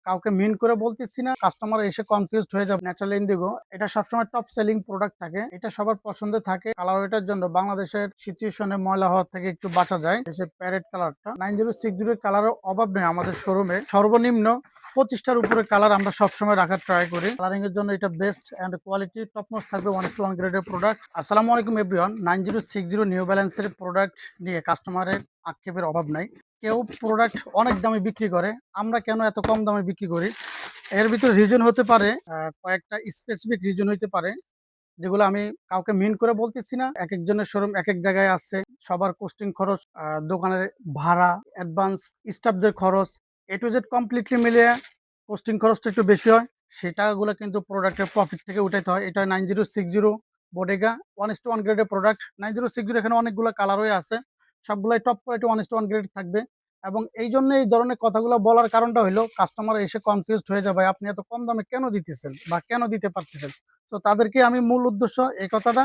কাউকে মিন করে বলতেছি না, কাস্টমার এসে কনফিউজড হয়ে যাবে। ন্যাচারাল ইন্ডিগো এটা সবসময় টপ সেলিং প্রোডাক্ট থাকে, এটা সবার পছন্দে থাকে। কালার ওয়েটার জন্য বাংলাদেশের সিচুয়েশনে ময়লা হওয়া থেকে একটু বাঁচা যায়। প্যারেট কালারটা 9060 কালারের অভাব নেই আমাদের শোরুমে। সর্বনিম্ন 25টার উপরে কালার আমরা সবসময় রাখার ট্রাই করি। কালারিং এর জন্য এটা best and quality top most থাকবে 1:1 গ্রেডের প্রোডাক্ট। আসসালামু আলাইকুম এভরিওয়ান। 9060 নিউ ব্যালেন্সের প্রোডাক্ট নিয়ে কাস্টমারের আক্ষেপের অভাব নাই। কেউ প্রোডাক্ট অনেক দামে বিক্রি করে, আমরা কেন এত কম দামে বিক্রি করি? এর ভিতরে রিজন হতে পারে, কয়েকটা স্পেসিফিক রিজন হতে পারে, যেগুলো আমি কাউকে মিন করে বলতেছি না। এক একজনের শোরুম এক এক জায়গায় আছে, সবার কোস্টিং খরচ, দোকানের ভাড়া, অ্যাডভান্স, স্টাফদের খরচ, এ টু জেড কমপ্লিটলি মিলিয়ে কোস্টিং খরচটা একটু বেশি হয়। সেই টাকাগুলো কিন্তু প্রোডাক্টের প্রফিট থেকে উঠাইতে হয়। এটা 9060 বোডেগা 1:1 গ্রেডের প্রোডাক্ট। 9060 এখানে অনেকগুলো কালারই আছে, সবগুলাই টপ কোয়ালিটি 1:1 গ্রেড থাকবে। এবং এই জন্য এই ধরনের কথাগুলো বলার কারণটা হলো কাস্টমার এসে কনফিউজড হয়ে যাবে, আপনি এত কম দামে কেন দিতেছেন বা কেন দিতে পারতেছেন। তো তাদেরকে আমি মূল উদ্দেশ্য এই কথাটা,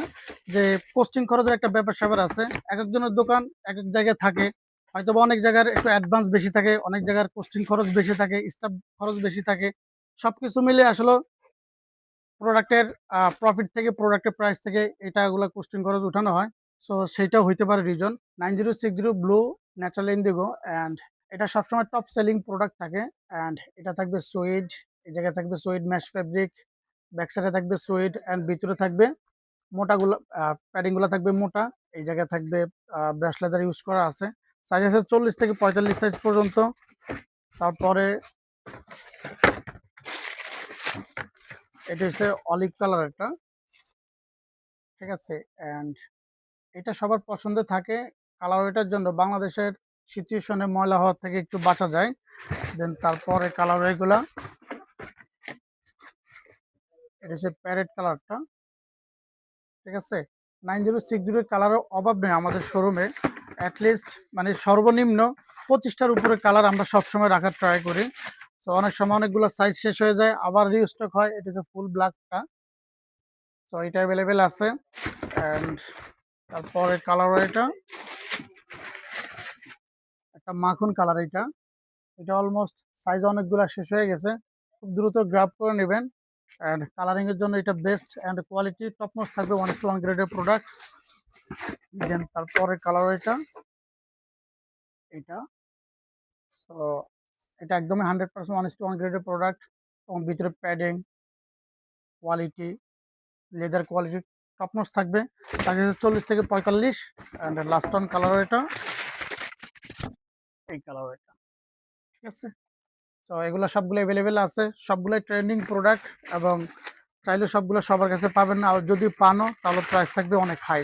যে পোস্টিং খরচের একটা ব্যাপার স্যাপার আছে। এক একজনের দোকান এক এক জায়গায় থাকে, হয়তো বা অনেক জায়গার একটু অ্যাডভান্স বেশি থাকে, অনেক জায়গার পোস্টিং খরচ বেশি থাকে, স্টাফ খরচ বেশি থাকে। সবকিছু মিলে আসলে প্রোডাক্টের প্রফিট থেকে, প্রোডাক্টের প্রাইস থেকে এই টাকাগুলো কোস্টিং খরচ উঠানো হয়। সো সেইটাও হইতে পারে reason. 9060 blue natural Indigo and এটা সবসময় টপ সেলিং প্রোডাক্ট থাকে। অ্যান্ড এটা থাকবে সুইড, এই জায়গায় থাকবে সুইড ম্যাশ ফেব্রিক, ব্যাক সাইডে থাকবে সুইড অ্যান্ড ভিতরে থাকবে মোটাগুলো, প্যাডিং গুলো থাকবে মোটা। এই জায়গায় থাকবে ব্রাশ লেদার ইউজ করা আছে। সাইজ আছে 40 থেকে 45 সাইজ পর্যন্ত। তারপরে এটা হচ্ছে অলিভ কালার একটা, ঠিক আছে। অ্যান্ড এটা সবার পছন্দে থাকে। কালার ওয়েটার জন্য বাংলাদেশের সিচুয়েশনে ময়লা হওয়ার থেকে একটু বাঁচা যায়। দেন তারপরে কালার এগুলা, এটা হচ্ছে প্যারেট কালারটা, ঠিক আছে। 9060 কালারের অভাব নেই আমাদের শোরুমে। অ্যাটলিস্ট মানে সর্বনিম্ন 25টার উপরে কালার আমরা সবসময় রাখার ট্রাই করি। তো অনেক সময় অনেকগুলো সাইজ শেষ হয়ে যায়, আবার রিস্টক হয়। এটা হচ্ছে ফুল ব্ল্যাকটা, তো এটা অ্যাভেলেবেল আছে। অ্যান্ড তারপরে কালার এটা একটা মাখন কালার। এটা এটা অলমোস্ট সাইজ অনেকগুলো শেষ হয়ে গেছে, খুব দ্রুত গ্রাব করে নেবেন। অ্যান্ড কালারিং এর জন্য এটা best and quality top most থাকবে 1:1 গ্রেডের প্রোডাক্ট। দেন তারপরে কালার এটা সো এটা একদমই 100% 1:1 গ্রেডের প্রোডাক্ট। এবং ভিতরে padding quality, leather quality top notes থাকবে। তাকে 40 থেকে 45। অ্যান্ড লাস্ট অন কালার এটা, এই কালার এটা, ঠিক আছে। তো এগুলো সবগুলো অ্যাভেলেবেল আছে, সবগুলোই ট্রেন্ডিং প্রোডাক্ট। এবং চাইলে সবগুলো সবার কাছে পাবেন না, আর যদি পানও তাহলে প্রাইস থাকবে অনেক হাই।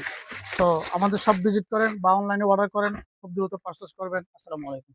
তো আমাদের সব ভিজিট করেন বা অনলাইনে অর্ডার করেন, খুব দ্রুত পারচেস করবেন। আসসালামু আলাইকুম।